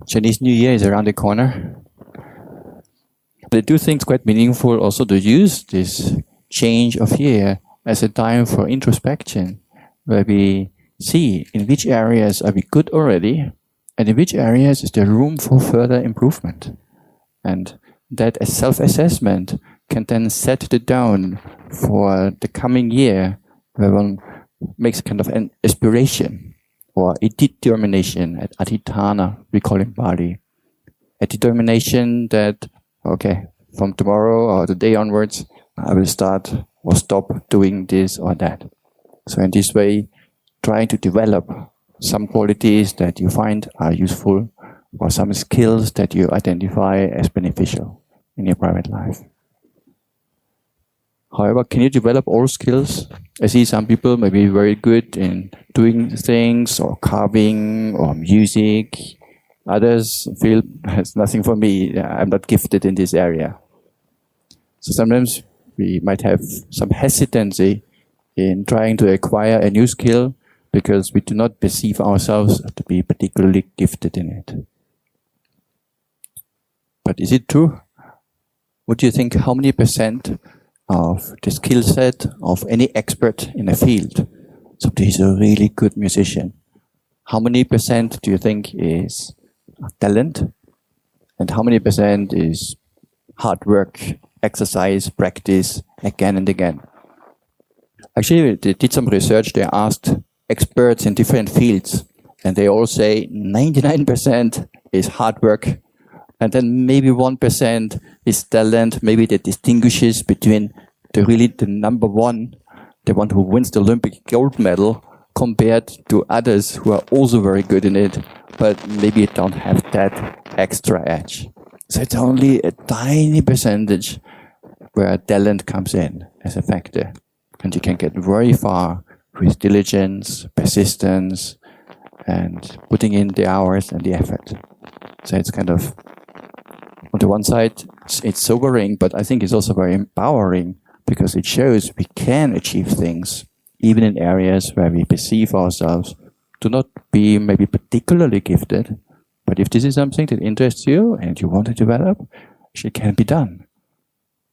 Chinese New Year is around the corner. I do think it's quite meaningful also to use this change of year as a time for introspection, where we see in which areas are we good already, and in which areas is there room for further improvement. And that as self-assessment can then set the tone for the coming year, where one makes kind of an aspiration or a determination, at adhitthana, we call in Bali. A determination that, okay, from tomorrow or the day onwards, I will start or stop doing this or that. So in this way, trying to develop some qualities that you find are useful or some skills that you identify as beneficial in your private life. However, can you develop all skills? I see some people may be very good in doing things or carving or music. Others feel it's nothing for me. I'm not gifted in this area. So sometimes we might have some hesitancy in trying to acquire a new skill because we do not perceive ourselves to be particularly gifted in it. But is it true? What do you think, how many percent of the skill set of any expert in a field, so he's a really good musician, how many percent do you think is talent? And how many percent is hard work, exercise, practice, again and again? Actually, they did some research. They asked experts in different fields, and they all say 99% is hard work, and then maybe 1% is talent. Maybe that distinguishes between the number one, the one who wins the Olympic gold medal, compared to others who are also very good in it, but maybe don't have that extra edge. So it's only a tiny percentage where talent comes in as a factor. And you can get very far with diligence, persistence, and putting in the hours and the effort. So it's kind of, on the one side, it's sobering, but I think it's also very empowering because it shows we can achieve things even in areas where we perceive ourselves to not be maybe particularly gifted. But if this is something that interests you and you want to develop, it can be done.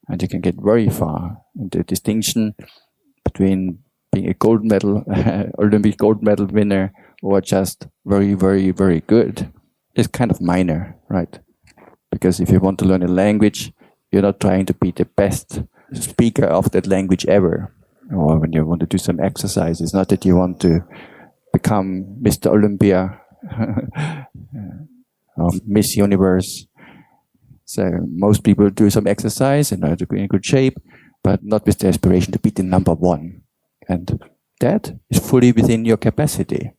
And you can get very far. And the distinction between being a gold medal, Olympic gold medal winner, or just very, very, very good is kind of minor, right? Because if you want to learn a language, you're not trying to be the best speaker of that language ever. Or when you want to do some exercise, it's not that you want to become Mr. Olympia or Miss Universe. So most people do some exercise in order to be in good shape, but not with the aspiration to be the number one. And that is fully within your capacity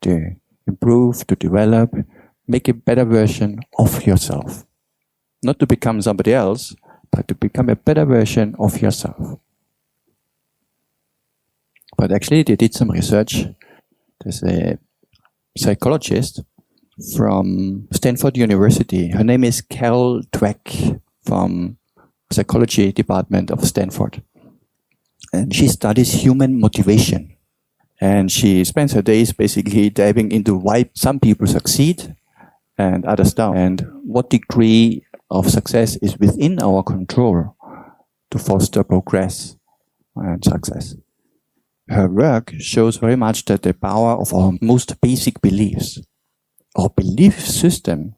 to improve, to develop, make a better version of yourself. Not to become somebody else, but to become a better version of yourself. But actually, they did some research. There's a psychologist from Stanford University. Her name is Carol Dweck from psychology department of Stanford. And she studies human motivation. And she spends her days basically diving into why some people succeed and others don't. And what degree of success is within our control to foster progress and success. Her work shows very much that the power of our most basic beliefs, our belief system,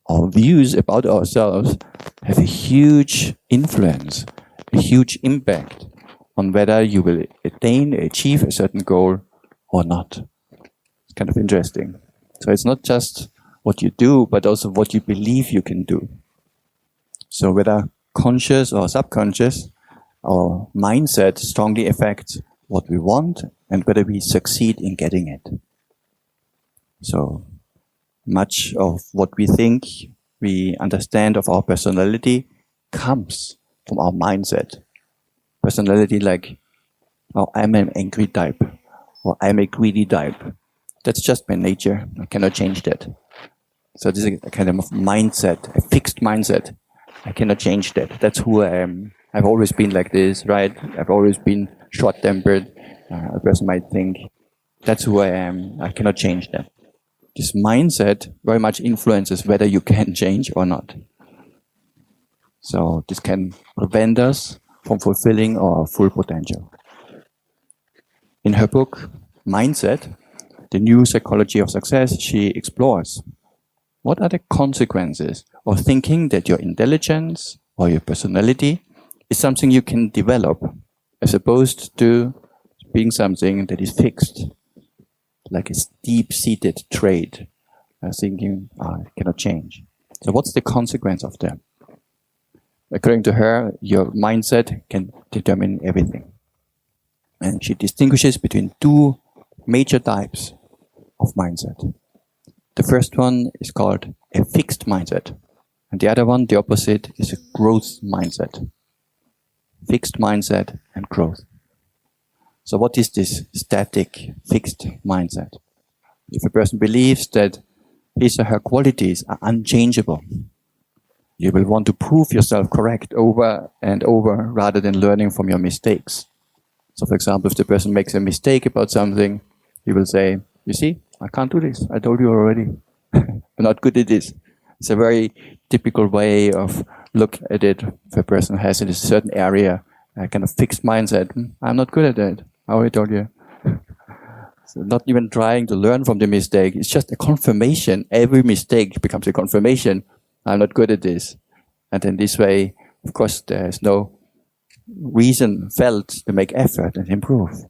our views about ourselves have a huge influence, a huge impact on whether you will achieve a certain goal or not. It's kind of interesting. So it's not just what you do, but also what you believe you can do. So whether conscious or subconscious, our mindset strongly affects what we want and whether we succeed in getting it. So much of what we think we understand of our personality comes from our mindset. Personality like, oh, I'm an angry type, or I'm a greedy type. That's just my nature. I cannot change that. So this is a kind of mindset, a fixed mindset. I cannot change that. That's who I am. I've always been like this, right? I've always been short-tempered. A person might think, that's who I am. I cannot change that. this mindset very much influences whether you can change or not. So this can prevent us from fulfilling our full potential. In her book, Mindset, The New Psychology of Success, she explores what are the consequences of thinking that your intelligence or your personality is something you can develop, as opposed to being something that is fixed, like a deep-seated trait, thinking, I cannot change. So what's the consequence of that? According to her, your mindset can determine everything. And she distinguishes between two major types of mindset. The first one is called a fixed mindset. And the other one, the opposite, is a growth mindset. Fixed mindset and growth. So what is this static, fixed mindset? If a person believes that his or her qualities are unchangeable, you will want to prove yourself correct over and over rather than learning from your mistakes. So for example, if the person makes a mistake about something, he will say, you see, I can't do this. I told you already. I'm not good at this. It's a very typical way of look at it. If a person has in a certain area a kind of fixed mindset, I'm not good at that. I already told you. So not even trying to learn from the mistake. It's just a confirmation. Every mistake becomes a confirmation. I'm not good at this. And in this way, of course, there's no reason felt to make effort and improve.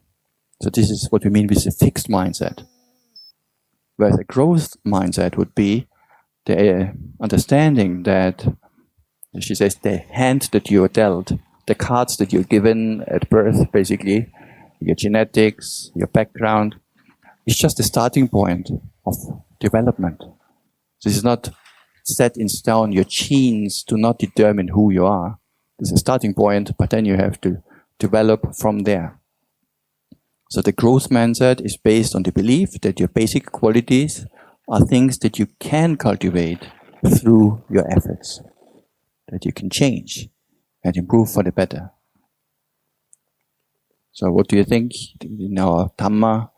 So this is what we mean with a fixed mindset. Whereas a growth mindset would be the understanding that, she says, the hand that you are dealt, the cards that you're given at birth, basically, your genetics, your background, is just a starting point of development. This is not set in stone. Your genes do not determine who you are. It's a starting point, but then you have to develop from there. So the growth mindset is based on the belief that your basic qualities are things that you can cultivate through your efforts, that you can change and improve for the better. So what do you think in our Dhamma,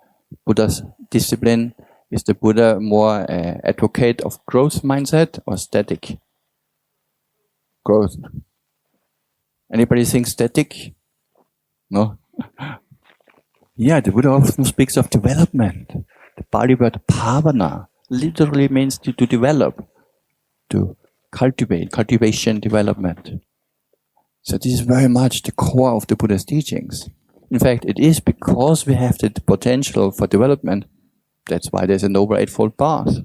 Buddha's discipline? Is the Buddha more advocate of growth mindset or static growth? Anybody think static? No? Yeah, the Buddha often speaks of development. The Pali word bhavana literally means to develop, to cultivate, cultivation, development. So this is very much the core of the Buddha's teachings. In fact, it is because we have the potential for development. That's why there's a Noble Eightfold Path.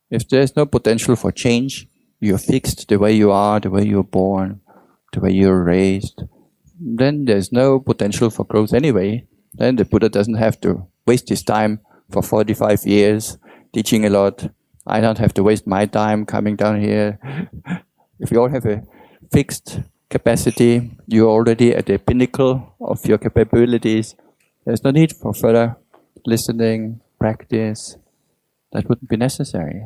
If there's no potential for change, you're fixed the way you are, the way you're born, the way you're raised, then there's no potential for growth anyway. Then the Buddha doesn't have to waste his time for 45 years teaching a lot. I don't have to waste my time coming down here. If you all have a fixed capacity, you're already at the pinnacle of your capabilities. There's no need for further listening, practice. That wouldn't be necessary.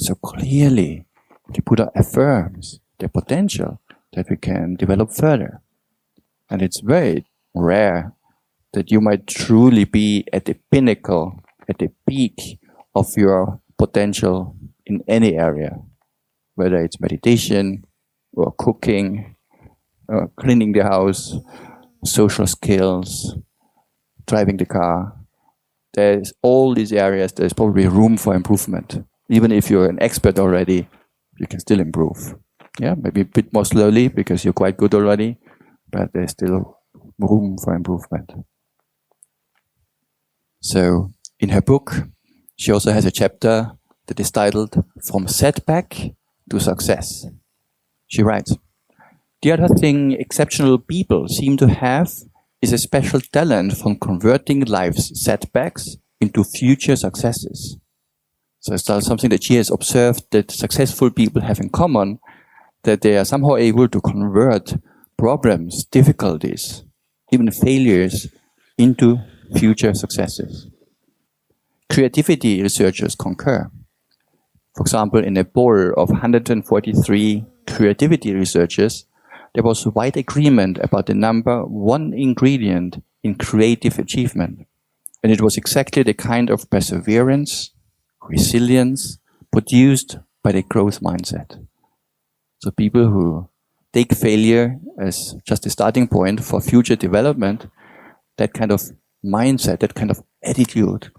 So clearly, the Buddha affirms the potential that we can develop further. And it's very rare that you might truly be at the pinnacle, at the peak of your potential in any area, whether it's meditation or cooking, or cleaning the house, social skills, driving the car. There's all these areas, there's probably room for improvement. Even if you're an expert already, you can still improve. Yeah, maybe a bit more slowly because you're quite good already, but there's still room for improvement. So, in her book, she also has a chapter that is titled From Setback to Success. She writes, the other thing exceptional people seem to have is a special talent for converting life's setbacks into future successes. So it's something that she has observed that successful people have in common, that they are somehow able to convert problems, difficulties, even failures into future successes. Creativity researchers concur. For example, in a poll of 143 creativity researchers, there was wide agreement about the number one ingredient in creative achievement. And it was exactly the kind of perseverance, resilience produced by the growth mindset. So people who take failure as just a starting point for future development, that kind of mindset, that kind of attitude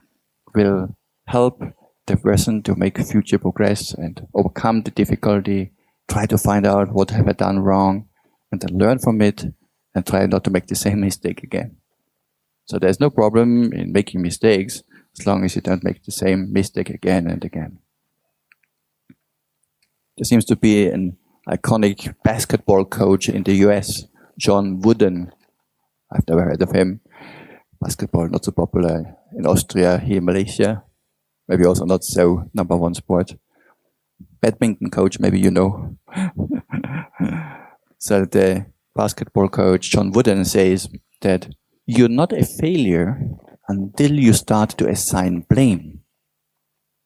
will help the person to make future progress and overcome the difficulty, try to find out what have I done wrong, and then learn from it and try not to make the same mistake again. So there's no problem in making mistakes as long as you don't make the same mistake again and again. There seems to be an iconic basketball coach in the US, John Wooden. I've never heard of him. Basketball not so popular in Austria, here in Malaysia. Maybe also not so number one sport. Badminton coach, maybe you know. So the basketball coach, John Wooden, says that you're not a failure until you start to assign blame.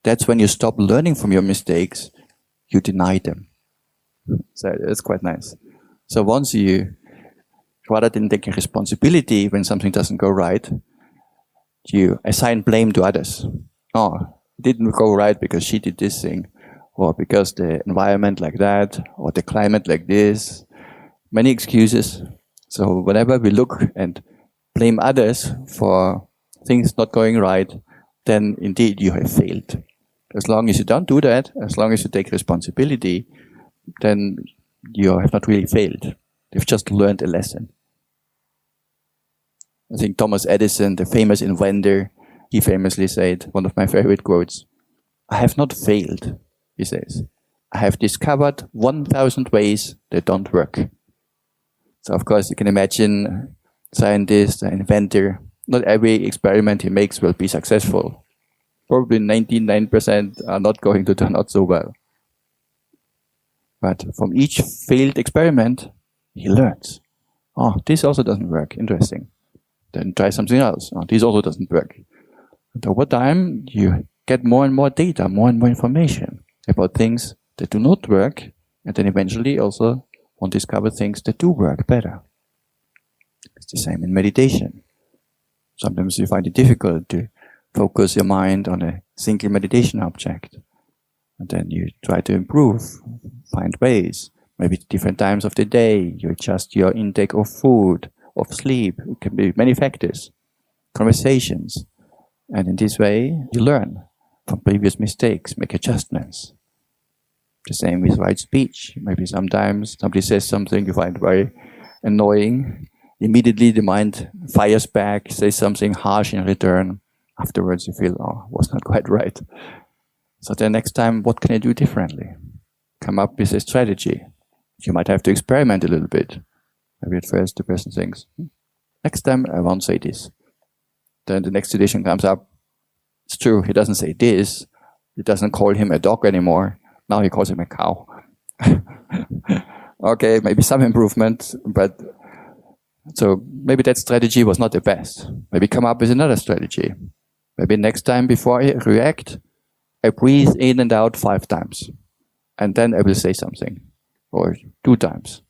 That's when you stop learning from your mistakes, you deny them. So that's quite nice. So once you, rather than taking responsibility when something doesn't go right, you assign blame to others. Oh, it didn't go right because she did this thing, or because the environment like that, or the climate like this. Many excuses. So whenever we look and blame others for things not going right, then indeed you have failed. As long as you don't do that, as long as you take responsibility, then you have not really failed. You've just learned a lesson. I think Thomas Edison, the famous inventor, he famously said, one of my favorite quotes, "I have not failed," he says. "I have discovered 1,000 ways that don't work." So of course you can imagine scientist, an inventor, not every experiment he makes will be successful. Probably 99% are not going to turn out so well. But from each failed experiment, he learns. Oh, this also doesn't work. Interesting. Then try something else. Oh, this also doesn't work. And over time, you get more and more data, more and more information about things that do not work, and then eventually also one discover things that do work better. It's the same in meditation. Sometimes you find it difficult to focus your mind on a single meditation object. And then you try to improve, find ways. Maybe different times of the day, you adjust your intake of food, of sleep. It can be many factors. Conversations. And in this way, you learn from previous mistakes, make adjustments. The same with right speech. Maybe sometimes somebody says something you find very annoying. Immediately the mind fires back, says something harsh in return. Afterwards you feel, oh, it was not quite right. So then next time, what can I do differently? Come up with a strategy. You might have to experiment a little bit. Maybe at first the person thinks, next time I won't say this. Then the next edition comes up. It's true, he doesn't say this. He doesn't call him a dog anymore. Now he calls him a cow. Okay, maybe some improvement, but so maybe that strategy was not the best. Maybe come up with another strategy. Maybe next time before I react, I breathe in and out 5 times. And then I will say something. Or 2 times.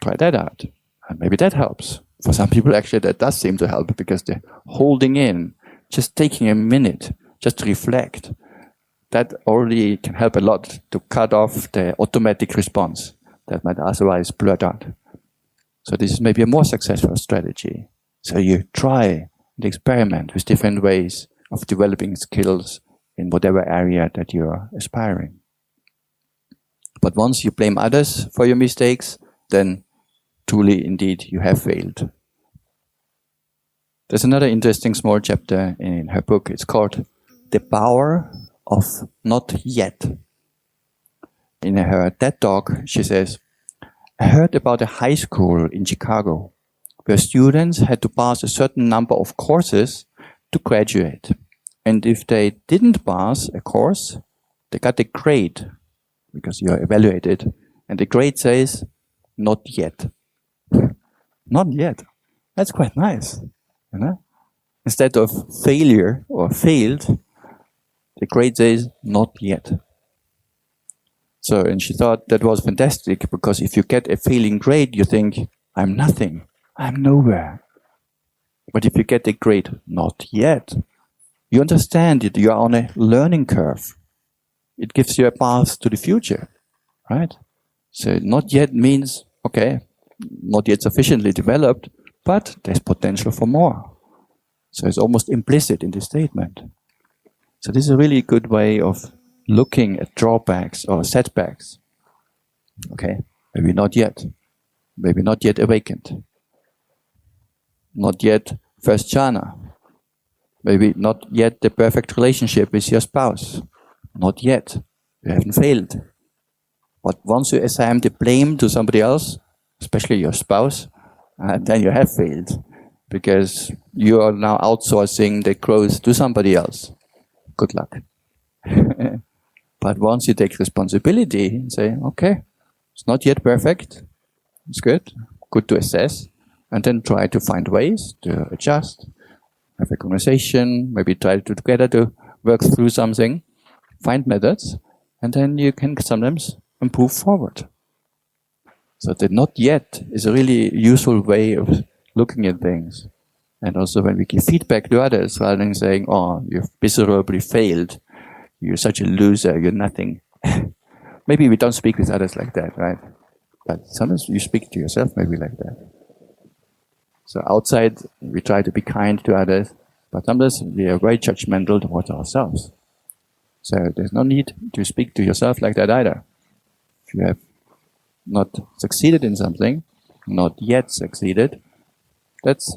Try that out. And maybe that helps. For some people actually that does seem to help because they're holding in, just taking a minute, just to reflect. That already can help a lot to cut off the automatic response that might otherwise blurt out. So this is maybe a more successful strategy. So you try and experiment with different ways of developing skills in whatever area that you're aspiring. But once you blame others for your mistakes, then truly, indeed, you have failed. There's another interesting small chapter in her book. It's called The Power of Not Yet. In her TED Talk, she says, I heard about a high school in Chicago where students had to pass a certain number of courses to graduate. And if they didn't pass a course, they got a grade because you're evaluated. And the grade says, not yet. Not yet. That's quite nice. You know? Instead of failure or failed, the grade says, not yet. So, and she thought that was fantastic because if you get a failing grade, you think, I'm nothing. I'm nowhere. But if you get a grade, not yet, You understand that you are on a learning curve. It gives you a path to the future, right? So not yet means, okay, not yet sufficiently developed, but there's potential for more. So it's almost implicit in this statement. So this is a really good way of looking at drawbacks or setbacks. Okay, maybe not yet awakened, not yet first jhana, maybe not yet the perfect relationship with your spouse, not yet, you haven't failed. But once you assign the blame to somebody else, especially your spouse, then you have failed, because you are now outsourcing the growth to somebody else. Good luck. But once you take responsibility and say, okay, it's not yet perfect, it's good to assess, and then try to find ways to adjust, have a conversation, maybe try to together to work through something, find methods, and then you can sometimes improve forward. So the not yet is a really useful way of looking at things. And also when we give feedback to others, rather than saying, oh, you've miserably failed, you're such a loser, you're nothing. Maybe we don't speak with others like that, right? But sometimes you speak to yourself maybe like that. So outside, we try to be kind to others, but sometimes we are very judgmental towards ourselves. So there's no need to speak to yourself like that either. If you have not succeeded in something, not yet succeeded, that's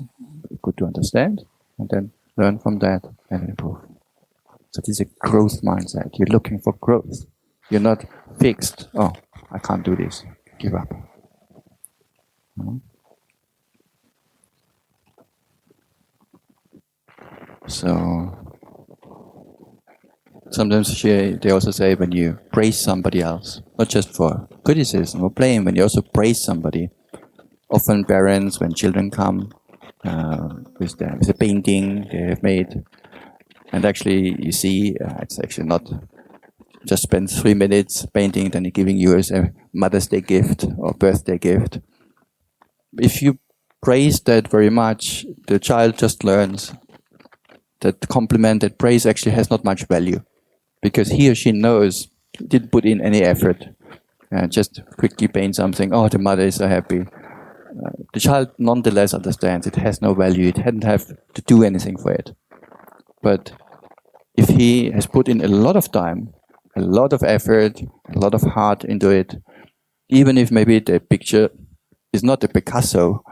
good to understand, and then learn from that and improve. So this is a growth mindset. You're looking for growth. You're not fixed. Oh, I can't do this. Give up. So sometimes they also say when you praise somebody else, not just for criticism or blame, when you also praise somebody, often parents, when children come with a painting they have made, and actually you see it's actually not just spend 3 minutes painting, then giving you as a Mother's Day gift or birthday gift. If you praise that very much, the child just learns that compliment, that praise actually has not much value, because he or she knows, didn't put in any effort, just quickly paint something, oh, the mother is so happy. The child nonetheless understands it has no value, it hadn't have to do anything for it. But if he has put in a lot of time, a lot of effort, a lot of heart into it, even if maybe the picture is not a Picasso,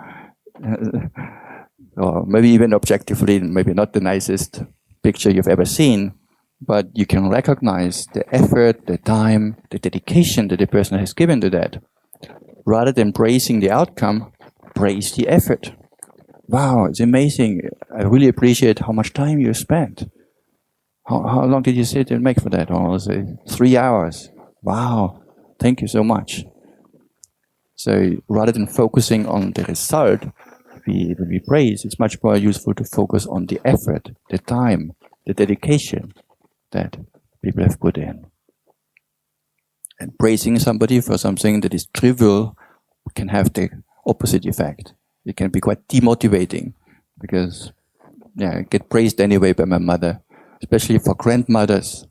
or maybe even objectively, maybe not the nicest picture you've ever seen, but you can recognize the effort, the time, the dedication that the person has given to that. Rather than praising the outcome, praise the effort. Wow, it's amazing. I really appreciate how much time you spent. How long did you sit and make for that? Oh, say 3 hours. Wow, thank you so much. So rather than focusing on the result, when we praise, it's much more useful to focus on the effort, the time, the dedication that people have put in. And praising somebody for something that is trivial can have the opposite effect. It can be quite demotivating, because I get praised anyway by my mother, especially for grandmothers.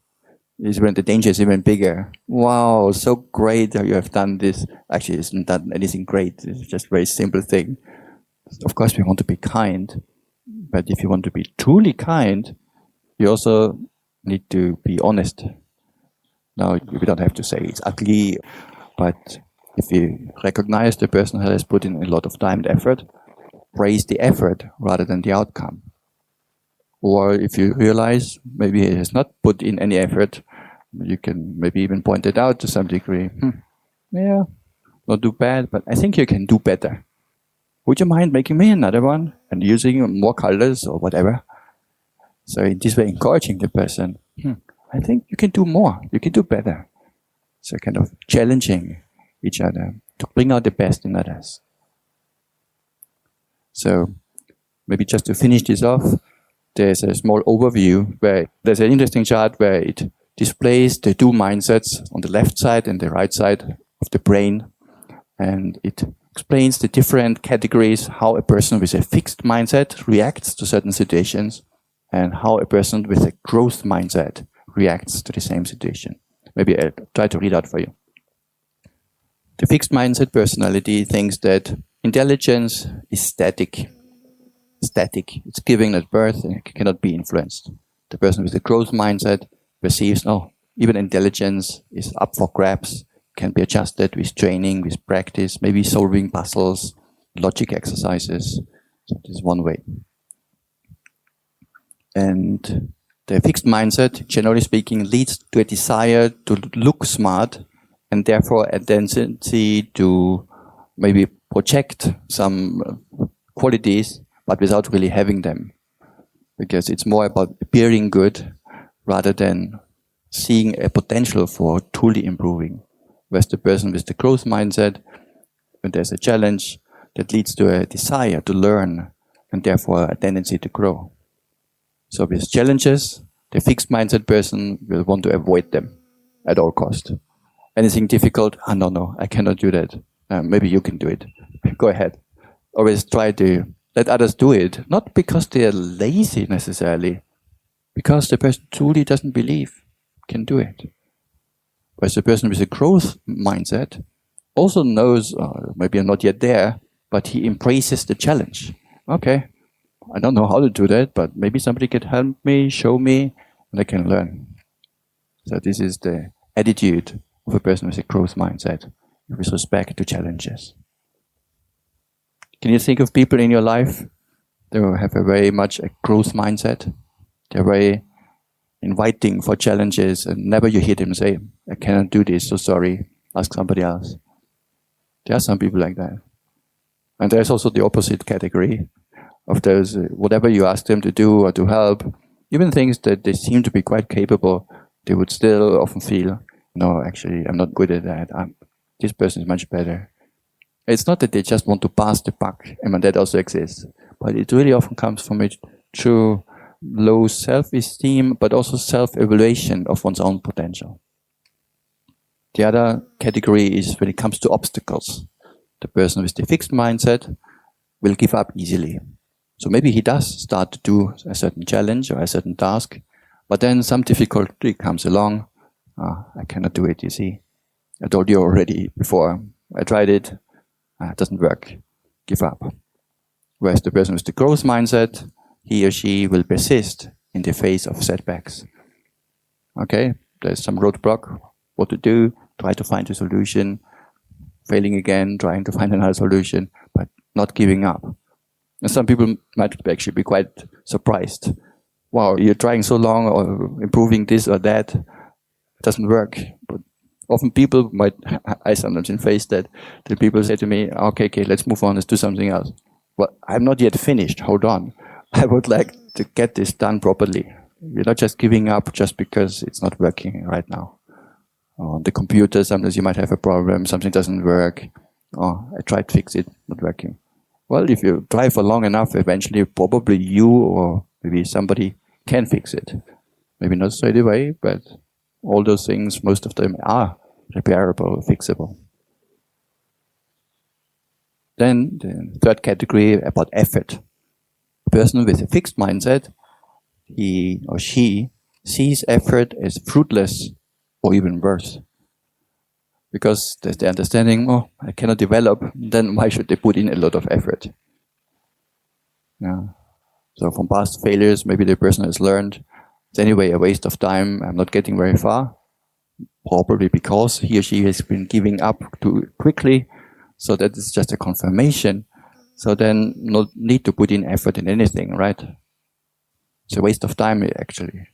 Is when the danger is even bigger. Wow, so great how you have done this. Actually, it's not done anything great. It's just a very simple thing. Of course, we want to be kind, but if you want to be truly kind, you also need to be honest. Now, we don't have to say it's ugly, but if you recognize the person who has put in a lot of time and effort, praise the effort rather than the outcome. Or if you realize maybe he has not put in any effort, you can maybe even point it out to some degree. Yeah, not too bad, but I think you can do better. Would you mind making me another one and using more colors or whatever? So in this way, encouraging the person, I think you can do more, you can do better. So kind of challenging each other to bring out the best in others. So maybe just to finish this off, there's a small overview where there's an interesting chart where it displays the two mindsets on the left side and the right side of the brain. And it explains the different categories, how a person with a fixed mindset reacts to certain situations, and how a person with a growth mindset reacts to the same situation. Maybe I'll try to read out for you. The fixed mindset personality thinks that intelligence is static. It's given at birth and it cannot be influenced. The person with a growth mindset perceives, even intelligence is up for grabs, can be adjusted with training, with practice, maybe solving puzzles, logic exercises. So this is one way. And the fixed mindset, generally speaking, leads to a desire to look smart and therefore a tendency to maybe project some qualities but without really having them. Because it's more about appearing good rather than seeing a potential for truly improving. Whereas the person with the growth mindset, when there's a challenge, that leads to a desire to learn and therefore a tendency to grow. So with challenges, the fixed mindset person will want to avoid them at all cost. Anything difficult, no, I cannot do that. Maybe you can do it. Go ahead. Always try to let others do it, not because they are lazy necessarily, because the person truly doesn't believe can do it. Whereas the person with a growth mindset also knows, maybe I'm not yet there, but he embraces the challenge. Okay, I don't know how to do that, but maybe somebody can help me, show me, and I can learn. So this is the attitude of a person with a growth mindset with respect to challenges. Can you think of people in your life that have a very much a growth mindset? They're very inviting for challenges, and never you hear them say, I cannot do this, so sorry, ask somebody else. There are some people like that. And there's also the opposite category of those, whatever you ask them to do or to help, even things that they seem to be quite capable, they would still often feel, no, actually, I'm not good at that. This person is much better. It's not that they just want to pass the buck, and that also exists, but it really often comes from a true low self-esteem, but also self-evaluation of one's own potential. The other category is when it comes to obstacles. The person with the fixed mindset will give up easily. So maybe he does start to do a certain challenge or a certain task, but then some difficulty comes along. I cannot do it, you see. I told you already before. I tried it. It doesn't work. Give up. Whereas the person with the growth mindset, he or she will persist in the face of setbacks. Okay, there's some roadblock, what to do, try to find a solution, failing again, trying to find another solution, but not giving up. And some people might actually be quite surprised. Wow, you're trying so long or improving this or that, it doesn't work. But often people I sometimes face that the people say to me, okay, let's move on, let's do something else. Well, I'm not yet finished, hold on. I would like to get this done properly. You're not just giving up just because it's not working right now. On the computer, sometimes you might have a problem, something doesn't work. I tried to fix it, not working. Well, if you try for long enough, eventually probably you or maybe somebody can fix it. Maybe not straight away, but all those things, most of them are repairable, fixable. Then the third category about effort. A person with a fixed mindset, he or she sees effort as fruitless or even worse. Because there's the understanding, I cannot develop, then why should they put in a lot of effort? Yeah. So from past failures, maybe the person has learned, it's anyway a waste of time, I'm not getting very far. Probably because he or she has been giving up too quickly, so that is just a confirmation. So then no need to put in effort in anything, right? It's a waste of time actually,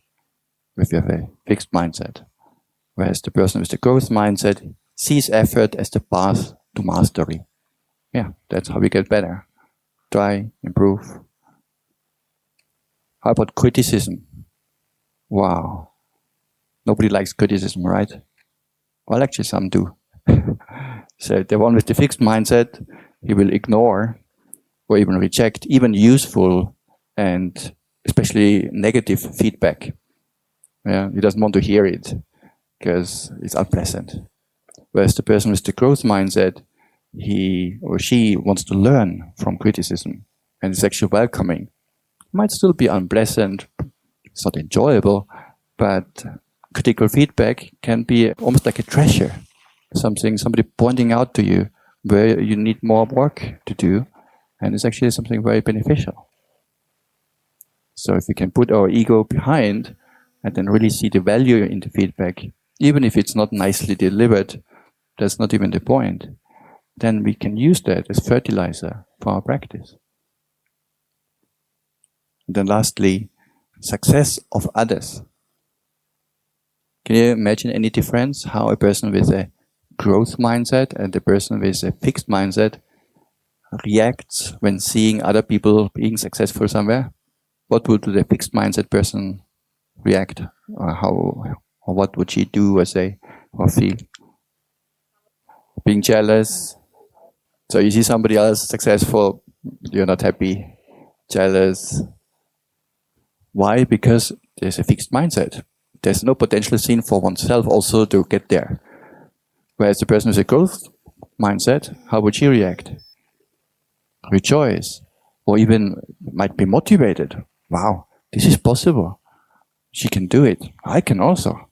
if you have a fixed mindset. Whereas the person with the growth mindset sees effort as the path to mastery. Yeah, that's how we get better. Try, improve. How about criticism? Wow. Nobody likes criticism, right? Well, actually some do. So the one with the fixed mindset, he will ignore or even reject even useful and especially negative feedback. Yeah, he doesn't want to hear it because it's unpleasant. Whereas the person with the growth mindset, he or she wants to learn from criticism and is actually welcoming. Might still be unpleasant, it's not enjoyable, but critical feedback can be almost like a treasure. Somebody pointing out to you where you need more work to do, and it's actually something very beneficial. So if we can put our ego behind and then really see the value in the feedback, even if it's not nicely delivered, that's not even the point, then we can use that as fertilizer for our practice. And then lastly, success of others. Can you imagine any difference how a person with a growth mindset and a person with a fixed mindset reacts when seeing other people being successful somewhere? What would the fixed mindset person react? Or what would she do or say or feel? Being jealous. So you see somebody else successful, you're not happy, jealous. Why? Because there's a fixed mindset. There's no potential seen for oneself also to get there. Whereas the person with a growth mindset, how would she react? Rejoice. Or even might be motivated. Wow, this is possible. She can do it. I can also.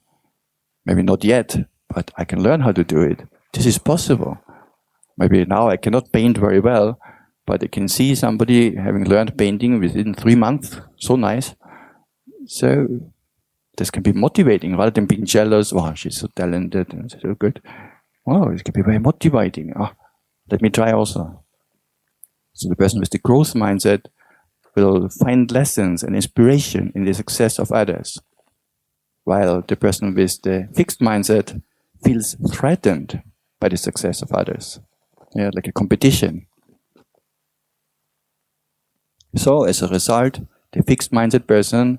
Maybe not yet, but I can learn how to do it. This is possible. Maybe now I cannot paint very well, but I can see somebody having learned painting within 3 months. So nice. So this can be motivating rather than being jealous. Wow, she's so talented and so good. Wow, it can be very motivating. Let me try also. So the person with the growth mindset will find lessons and inspiration in the success of others, while the person with the fixed mindset feels threatened by the success of others. Yeah, like a competition. So as a result, the fixed mindset person,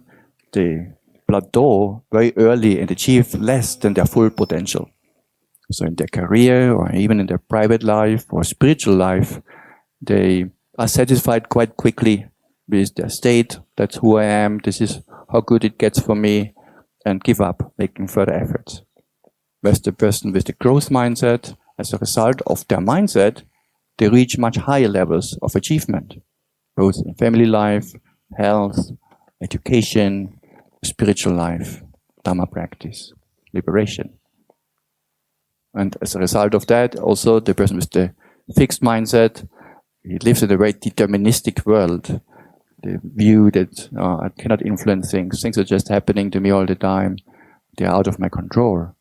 they plateau very early and achieve less than their full potential. So in their career or even in their private life or spiritual life, they are satisfied quite quickly with their state. That's who I am, this is how good it gets for me, and give up making further efforts. Whereas the person with the growth mindset, as a result of their mindset, they reach much higher levels of achievement, both in family life, health, education, spiritual life, Dharma practice, liberation. And as a result of that, also the person with the fixed mindset, he lives in a very deterministic world. The view that I cannot influence things. Things are just happening to me all the time. They are out of my control.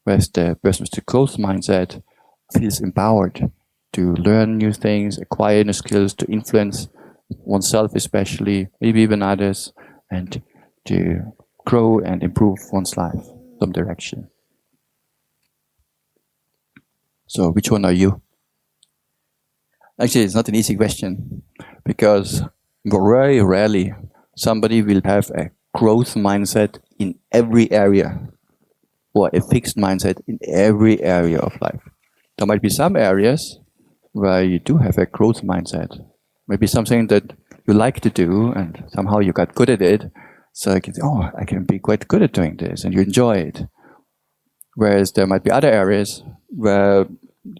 Whereas the person with the growth mindset feels empowered to learn new things, acquire new skills, to influence oneself especially, maybe even others, and to grow and improve one's life, some direction. So which one are you? Actually, it's not an easy question, because very rarely somebody will have a growth mindset in every area, or a fixed mindset in every area of life. There might be some areas where you do have a growth mindset. Maybe something that you like to do and somehow you got good at it, so you can say, I can be quite good at doing this, and you enjoy it. Whereas there might be other areas where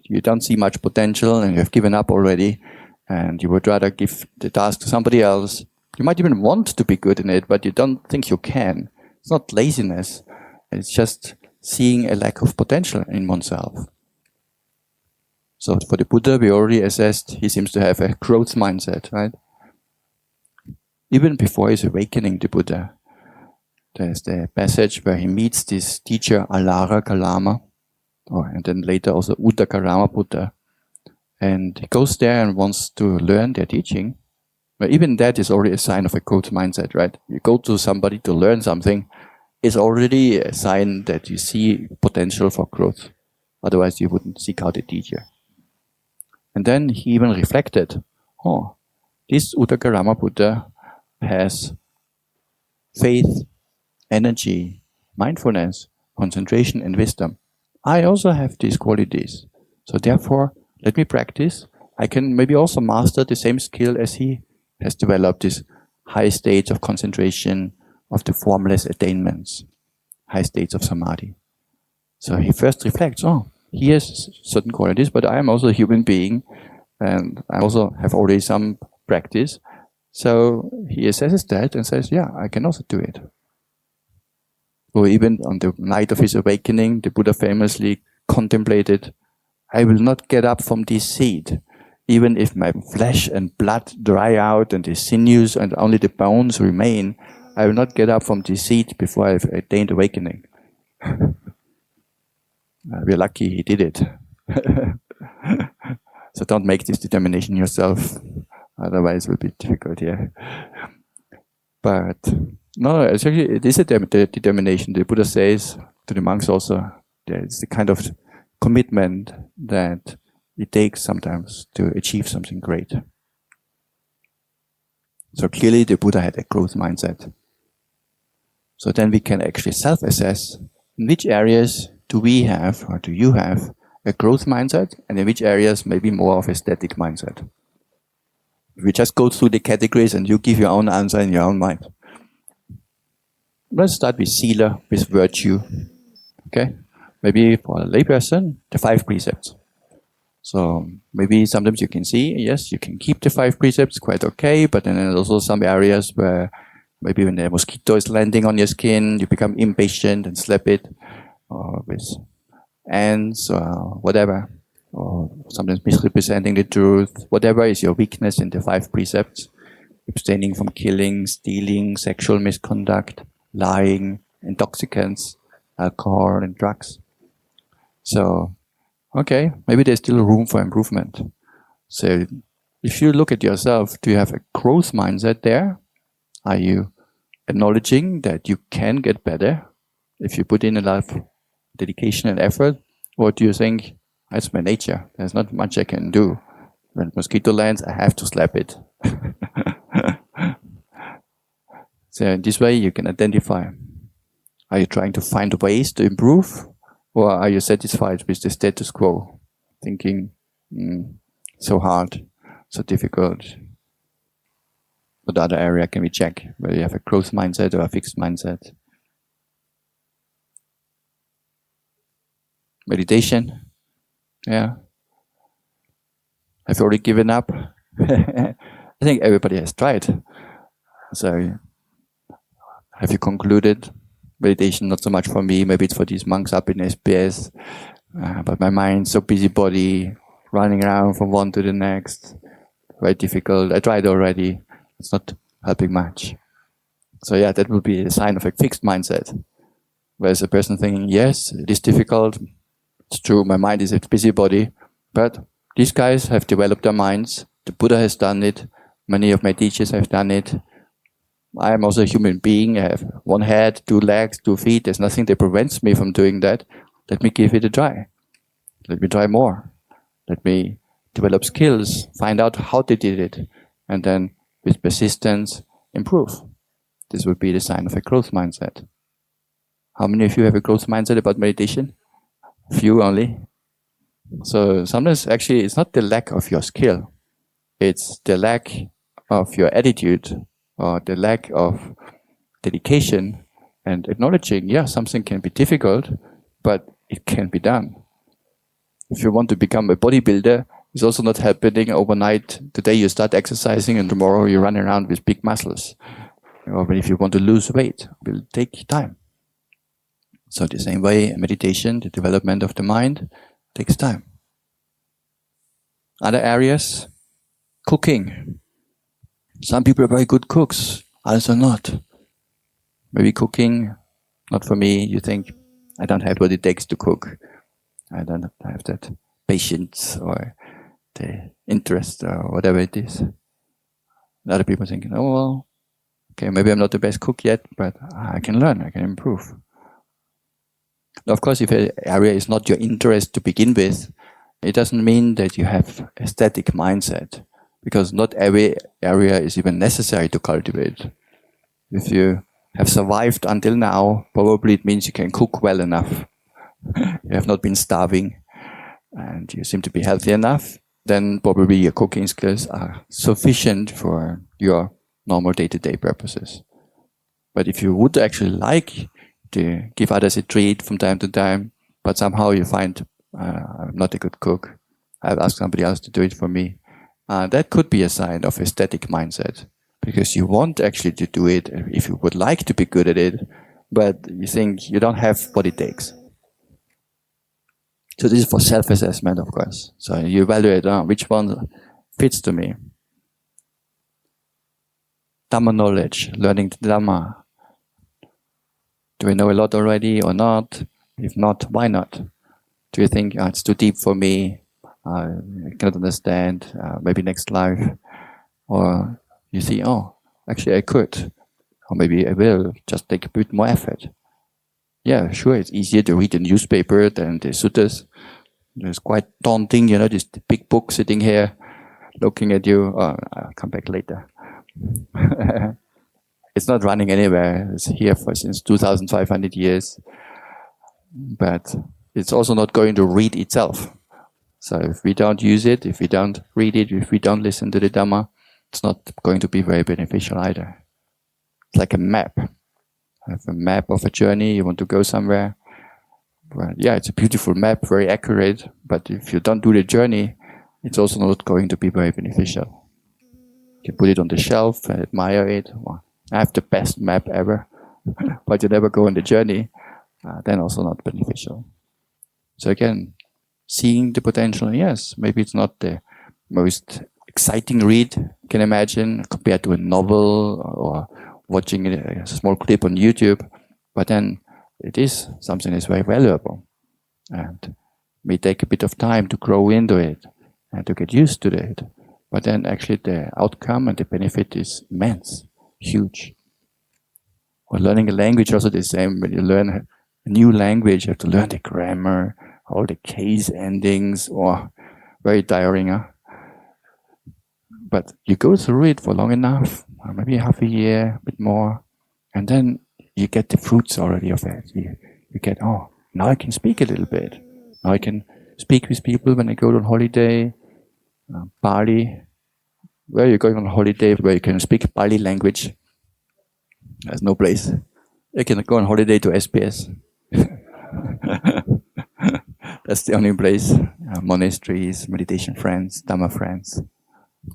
you don't see much potential and you have given up already, and you would rather give the task to somebody else. You might even want to be good in it, but you don't think you can. It's not laziness. It's just seeing a lack of potential in oneself. So for the Buddha, we already assessed he seems to have a growth mindset, right? Even before his awakening, the Buddha, there's the passage where he meets this teacher Alara Kalama, and then later also Uttakarama Buddha. And he goes there and wants to learn their teaching. But even that is already a sign of a growth mindset, right? You go to somebody to learn something, it's already a sign that you see potential for growth. Otherwise you wouldn't seek out a teacher. And then he even reflected, this Uttakarama Buddha has faith, energy, mindfulness, concentration and wisdom. I also have these qualities. So therefore, let me practice. I can maybe also master the same skill as he has developed, this high states of concentration, of the formless attainments, high states of samadhi. So he first reflects, he has certain qualities, but I am also a human being, and I also have already some practice. So he assesses that and says, yeah, I can also do it. Or even on the night of his awakening, the Buddha famously contemplated, I will not get up from this seat, even if my flesh and blood dry out and the sinews and only the bones remain. I will not get up from this seat before I've attained awakening. We're lucky he did it. So don't make this determination yourself, otherwise it will be difficult here. But no, actually it is a determination. The Buddha says to the monks also, it's the kind of commitment that it takes sometimes to achieve something great. So clearly the Buddha had a growth mindset. So then we can actually self-assess in which areas do we have, or do you have, a growth mindset, and in which areas maybe more of a static mindset. We just go through the categories and you give your own answer in your own mind. Let's start with sila, with virtue. Okay? Maybe for a layperson, the 5 precepts. So maybe sometimes you can see, yes, you can keep the 5 precepts quite okay, but then there's also some areas where maybe when the mosquito is landing on your skin, you become impatient and slap it, or with ants or whatever, or sometimes misrepresenting the truth, whatever is your weakness in the 5 precepts, abstaining from killing, stealing, sexual misconduct, lying, intoxicants, alcohol and drugs. So, okay, maybe there's still room for improvement. So, if you look at yourself, do you have a growth mindset there? Are you acknowledging that you can get better if you put in a lot of dedication and effort? Or do you think, that's my nature, there's not much I can do. When a mosquito lands, I have to slap it. So in this way you can identify. Are you trying to find ways to improve? Or are you satisfied with the status quo? Thinking, so hard, so difficult. What other area can we check? Whether you have a growth mindset or a fixed mindset? Meditation. Yeah. Have you already given up? I think everybody has tried. So, have you concluded? Meditation, not so much for me. Maybe it's for these monks up in SPS. But my mind's so busybody, running around from one to the next. Very difficult. I tried already. It's not helping much. So yeah, that would be a sign of a fixed mindset. Whereas a person thinking, yes, it is difficult. It's true, my mind is a busybody. But these guys have developed their minds. The Buddha has done it. Many of my teachers have done it. I am also a human being. I have 1 head, 2 legs, 2 feet. There's nothing that prevents me from doing that. Let me give it a try. Let me try more. Let me develop skills, find out how they did it, and then with persistence, improve. This would be the sign of a growth mindset. How many of you have a growth mindset about meditation? Few only. So sometimes actually it's not the lack of your skill. It's the lack of your attitude or the lack of dedication and acknowledging, yeah, something can be difficult, but it can be done. If you want to become a bodybuilder, it's also not happening overnight. Today you start exercising and tomorrow you run around with big muscles. Or if you want to lose weight, it will take time. So the same way, meditation, the development of the mind, takes time. Other areas, cooking. Some people are very good cooks, others are not. Maybe cooking, not for me. You think, I don't have what it takes to cook. I don't have that patience or the interest or whatever it is. Other people are thinking, oh well, okay, maybe I'm not the best cook yet, but I can learn, I can improve. Now, of course, if an area is not your interest to begin with, it doesn't mean that you have a static mindset, because not every area is even necessary to cultivate. If you have survived until now, probably it means you can cook well enough. You have not been starving and you seem to be healthy enough, then probably your cooking skills are sufficient for your normal day-to-day purposes. But if you would actually like to give others a treat from time to time, but somehow you find, I'm not a good cook, I'll ask somebody else to do it for me, that could be a sign of a static mindset. because you want actually to do it if you would like to be good at it, but you think you don't have what it takes. So this is for self-assessment, of course. So you evaluate which one fits to me. Dhamma knowledge, learning the Dhamma. Do I know a lot already or not? If not, why not? Do you think it's too deep for me? I cannot understand. Maybe next life. Or you see, actually I could. Or maybe I will just take a bit more effort. Yeah, sure, it's easier to read the newspaper than the suttas. It's quite daunting, this big book sitting here looking at you. I'll come back later. It's not running anywhere. It's here since 2,500 years. But it's also not going to read itself. So if we don't use it, if we don't read it, if we don't listen to the Dhamma, it's not going to be very beneficial either. It's like a map. You have a map of a journey, you want to go somewhere. Well, yeah, it's a beautiful map, very accurate, but if you don't do the journey, it's also not going to be very beneficial. You can put it on the shelf and admire it. Well, I have the best map ever, but you never go on the journey, then also not beneficial. So again, seeing the potential, yes, maybe it's not the most exciting read you can imagine compared to a novel or watching a small clip on YouTube, but then it is something that's very valuable and may take a bit of time to grow into it and to get used to it. But then actually the outcome and the benefit is immense, huge. Or learning a language also the same. When you learn a new language, you have to learn the grammar, all the case endings, or very tiring. But you go through it for long enough, maybe half a year, a bit more, and then you get the fruits already of it. You get, now I can speak a little bit. Now I can speak with people when I go on holiday. Bali, where you're going on holiday where you can speak Pali language. There's no place. You can go on holiday to SPS. That's the only place. Monasteries, meditation friends, Dhamma friends.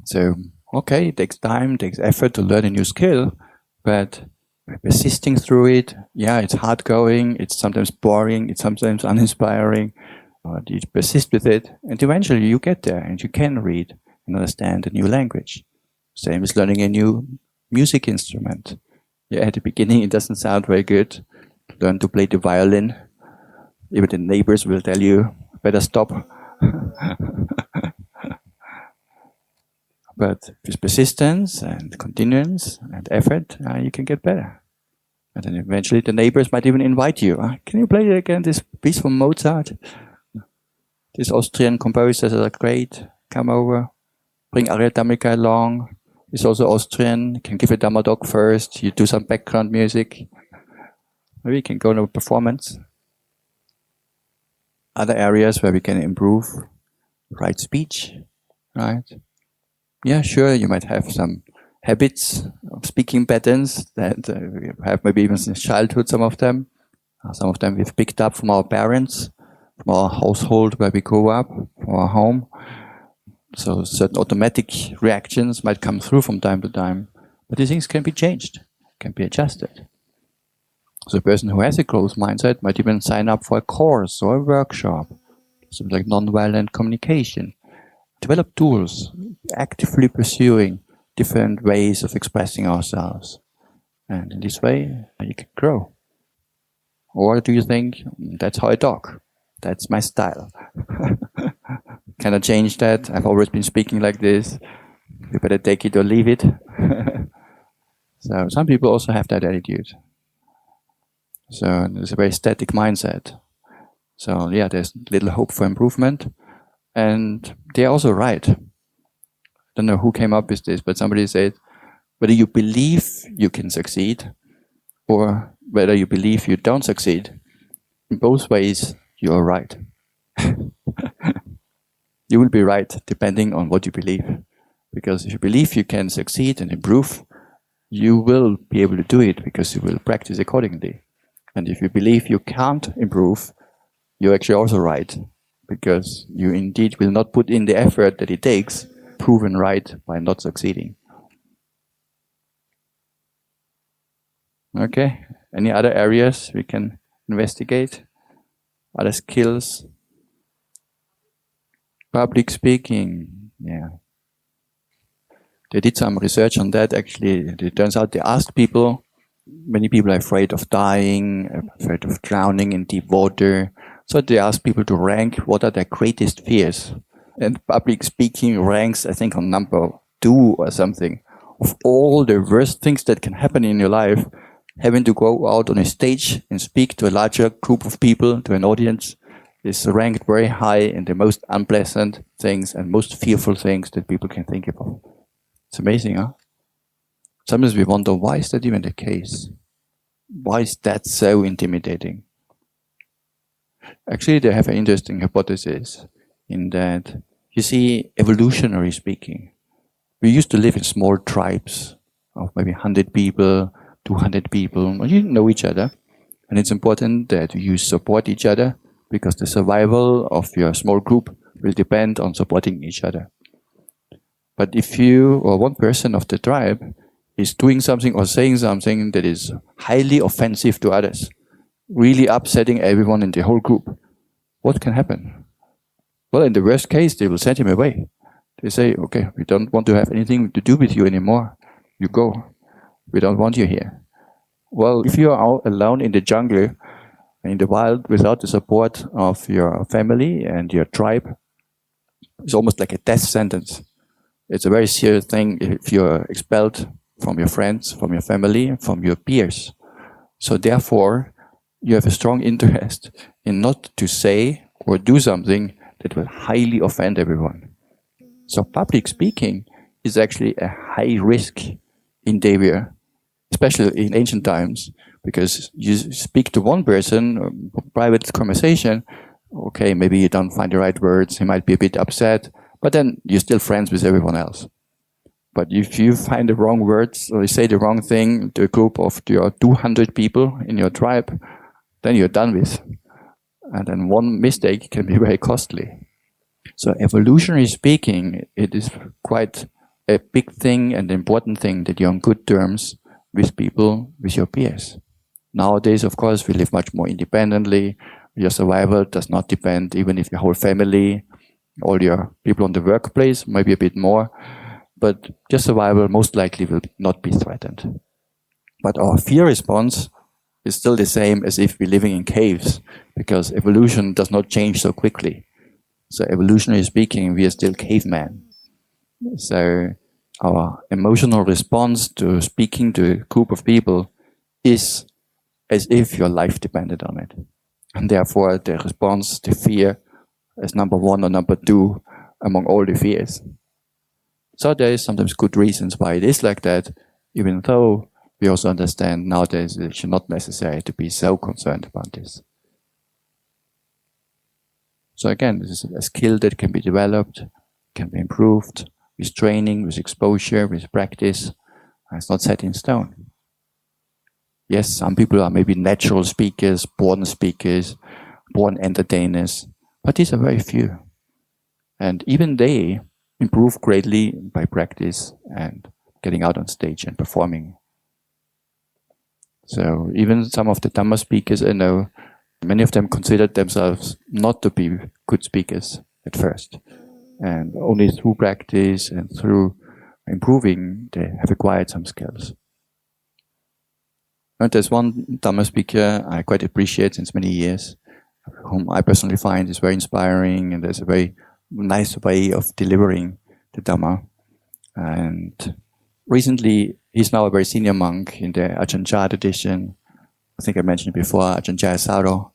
So, okay, it takes time, it takes effort to learn a new skill, but persisting through it, yeah, it's hard going, it's sometimes boring, it's sometimes uninspiring. You persist with it, and eventually you get there, and you can read and understand a new language. Same as learning a new music instrument. Yeah, at the beginning it doesn't sound very good. Learn to play the violin. Even the neighbors will tell you, better stop. But with persistence and continuance and effort, you can get better. And then eventually the neighbors might even invite you. Can you play again this piece from Mozart? These Austrian composers are great. Come over. Bring Ariyadhammika along. He's also Austrian. You can give a Dhamma talk first. You do some background music. Maybe you can go to a performance. Other areas where we can improve. Right speech. Right? Yeah, sure, you might have some habits of speaking patterns that we have maybe even since childhood, some of them. Some of them we've picked up from our parents, from our household where we grew up, from our home. So certain automatic reactions might come through from time to time. But these things can be changed, can be adjusted. So a person who has a growth mindset might even sign up for a course or a workshop, something like nonviolent communication. Develop tools, actively pursuing different ways of expressing ourselves. And in this way, you can grow. Or do you think, that's how I talk? That's my style. Can I change that? I've always been speaking like this. You better take it or leave it. So some people also have that attitude. So there's a very static mindset. So yeah, there's little hope for improvement. And they're also right. I don't know who came up with this, but somebody said, whether you believe you can succeed or whether you believe you don't succeed, in both ways, you're right. You will be right depending on what you believe. Because if you believe you can succeed and improve, you will be able to do it because you will practice accordingly. And if you believe you can't improve, you're actually also right. Because you indeed will not put in the effort that it takes, proven right by not succeeding. Okay. Any other areas we can investigate? Other skills? Public speaking. Yeah. They did some research on that. Actually, it turns out they asked people. Many people are afraid of dying, afraid of drowning in deep water. So they asked people to rank what are their greatest fears. And public speaking ranks, I think, on number 2 or something. Of all the worst things that can happen in your life, having to go out on a stage and speak to a larger group of people, to an audience, is ranked very high in the most unpleasant things and most fearful things that people can think of. It's amazing, huh? Sometimes we wonder, why is that even the case? Why is that so intimidating? Actually, they have an interesting hypothesis in that, you see, evolutionary speaking, we used to live in small tribes of maybe 100 people, 200 people. You know each other. And it's important that you support each other because the survival of your small group will depend on supporting each other. But if you or one person of the tribe is doing something or saying something that is highly offensive to others, really upsetting everyone in the whole group, what can happen? Well, in the worst case, they will send him away. They say, okay, we don't want to have anything to do with you anymore. You go. We don't want you here. Well, if you are out alone in the jungle, in the wild, without the support of your family and your tribe, it's almost like a death sentence. It's a very serious thing if you're expelled from your friends, from your family, from your peers. So therefore, you have a strong interest in not to say or do something that will highly offend everyone. So public speaking is actually a high risk endeavor, especially in ancient times, because you speak to one person, private conversation, okay, maybe you don't find the right words, he might be a bit upset, but then you're still friends with everyone else. But if you find the wrong words or you say the wrong thing to a group of your 200 people in your tribe, then you're done with. And then one mistake can be very costly. So evolutionary speaking, it is quite a big thing and important thing that you're on good terms with people, with your peers. Nowadays, of course, we live much more independently. Your survival does not depend, even if your whole family, all your people on the workplace, maybe a bit more, but your survival most likely will not be threatened. But our fear response is still the same as if we're living in caves, because evolution does not change so quickly. So evolutionary speaking, we are still cavemen. So our emotional response to speaking to a group of people is as if your life depended on it. And therefore the response, the fear, is number 1 or number 2 among all the fears. So there is sometimes good reasons why it is like that, even though we also understand nowadays it's not necessary to be so concerned about this. So again, this is a skill that can be developed, can be improved with training, with exposure, with practice. It's not set in stone. Yes, some people are maybe natural speakers, born entertainers, but these are very few. And even they improve greatly by practice and getting out on stage and performing. So even some of the Dhamma speakers I know, many of them considered themselves not to be good speakers at first. And only through practice and through improving, they have acquired some skills. And there's one Dhamma speaker I quite appreciate since many years, whom I personally find is very inspiring, and there's a very nice way of delivering the Dhamma. And recently, he's now a very senior monk in the Ajahn Chah tradition. I think I mentioned before, Ajahn Jayasaro,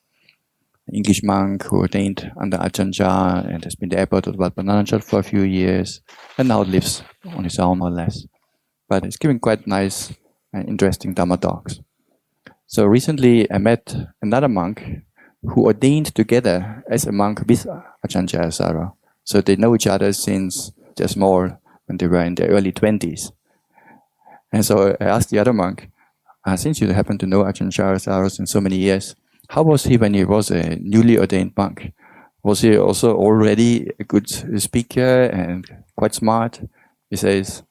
an English monk who ordained under Ajahn Chah and has been the abbot of Wat Pah for a few years, and now lives on his own more or less. But he's giving quite nice and interesting Dhamma talks. So recently I met another monk who ordained together as a monk with Ajahn Jayasaro. So they know each other since they're small, when they were in their early 20s. And so I asked the other monk, since you happen to know Ajahn Jayasaro in so many years, how was he when he was a newly ordained monk? Was he also already a good speaker and quite smart? He says,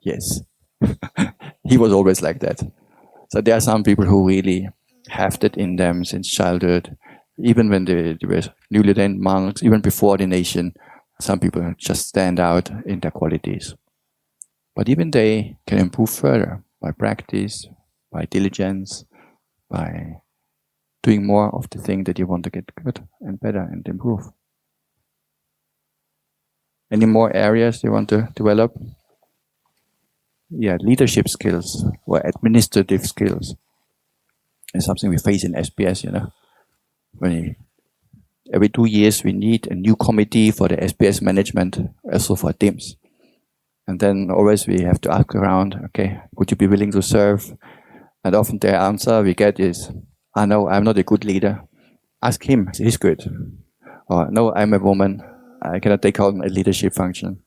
yes. He was always like that. So there are some people who really have that in them since childhood, even when they were newly ordained monks, even before ordination. Some people just stand out in their qualities. But even they can improve further by practice, by diligence, by doing more of the thing that you want to get good and better and improve. Any more areas you want to develop? Yeah, leadership skills or administrative skills is something we face in SBS, every 2 years we need a new committee for the SBS management, also for DIMS. And then always we have to ask around, okay, would you be willing to serve? And often the answer we get is, no, I'm not a good leader. Ask him, he's good. Or no, I'm a woman, I cannot take on a leadership function.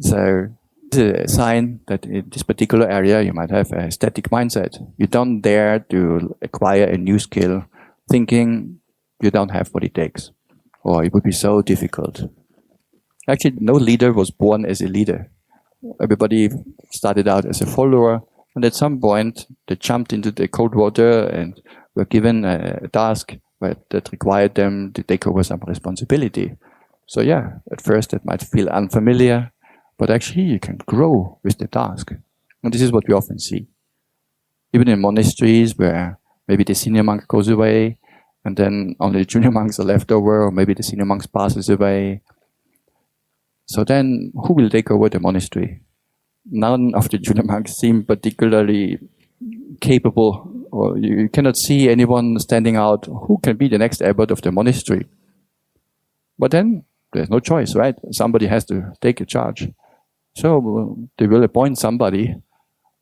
So it's a sign that in this particular area you might have a static mindset. You don't dare to acquire a new skill, thinking you don't have what it takes, or it would be so difficult. Actually, no leader was born as a leader. Everybody started out as a follower, and at some point they jumped into the cold water and were given a task that required them to take over some responsibility. So yeah, at first it might feel unfamiliar, but actually you can grow with the task. And this is what we often see. Even in monasteries where maybe the senior monk goes away, and then only the junior monks are left over, or maybe the senior monk passes away. So then, who will take over the monastery? None of the junior monks seem particularly capable, or you cannot see anyone standing out who can be the next abbot of the monastery. But then, there's no choice, right? Somebody has to take a charge. So they will appoint somebody,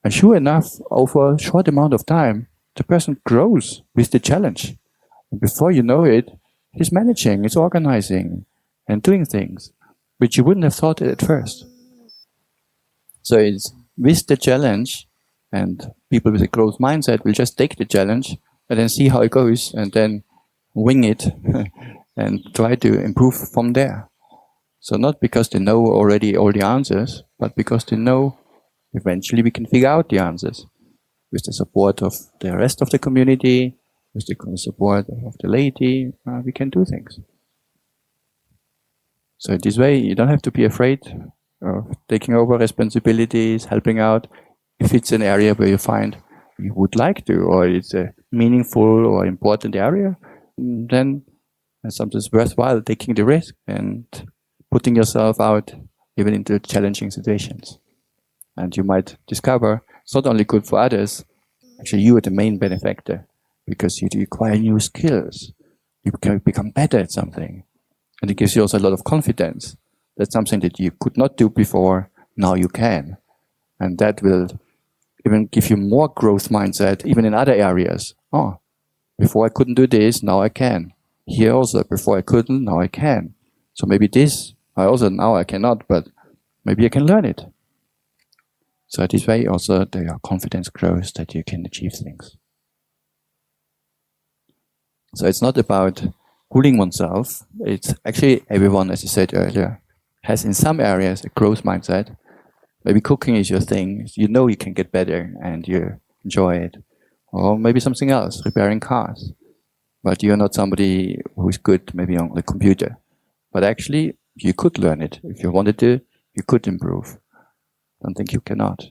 and sure enough, over a short amount of time, the person grows with the challenge. And before you know it, he's managing, he's organizing, and doing things which you wouldn't have thought at first. So it's with the challenge, and people with a growth mindset will just take the challenge and then see how it goes, and then wing it and try to improve from there. So not because they know already all the answers, but because they know eventually we can figure out the answers with the support of the rest of the community, with the support of the laity, we can do things. So in this way, you don't have to be afraid of taking over responsibilities, helping out. If it's an area where you find you would like to, or it's a meaningful or important area, then it's sometimes worthwhile taking the risk and putting yourself out even into challenging situations. And you might discover it's not only good for others, actually you are the main benefactor, because you acquire new skills. You can become better at something. And it gives you also a lot of confidence. That's something that you could not do before, now you can. And that will even give you more growth mindset, even in other areas. Oh, before I couldn't do this, now I can. Here also, before I couldn't, now I can. So maybe this, now I cannot, but maybe I can learn it. So this way also the confidence grows that you can achieve things. So it's not about ruling oneself. It's actually everyone, as I said earlier, has in some areas a growth mindset. Maybe cooking is your thing. You know you can get better and you enjoy it. Or maybe something else, repairing cars. But you're not somebody who is good maybe on the computer. But actually, you could learn it. If you wanted to, you could improve. I don't think you cannot.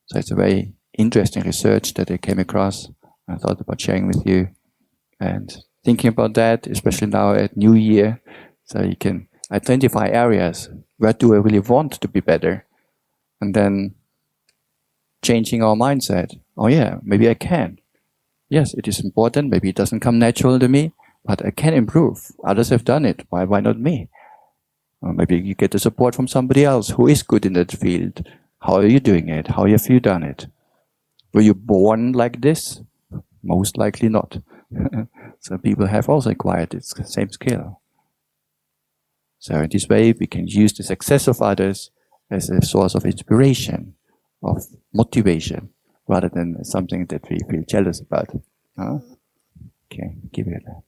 So it's a very interesting research that I came across. I thought about sharing with you. And thinking about that, especially now at New Year, so you can identify areas. Where do I really want to be better? And then changing our mindset. Oh yeah, maybe I can. Yes, it is important. Maybe it doesn't come natural to me, but I can improve. Others have done it. Why not me? Or maybe you get the support from somebody else who is good in that field. How are you doing it? How have you done it? Were you born like this? Most likely not. So people have also acquired this same skill. So in this way, we can use the success of others as a source of inspiration, of motivation, rather than something that we feel jealous about. Okay, give it a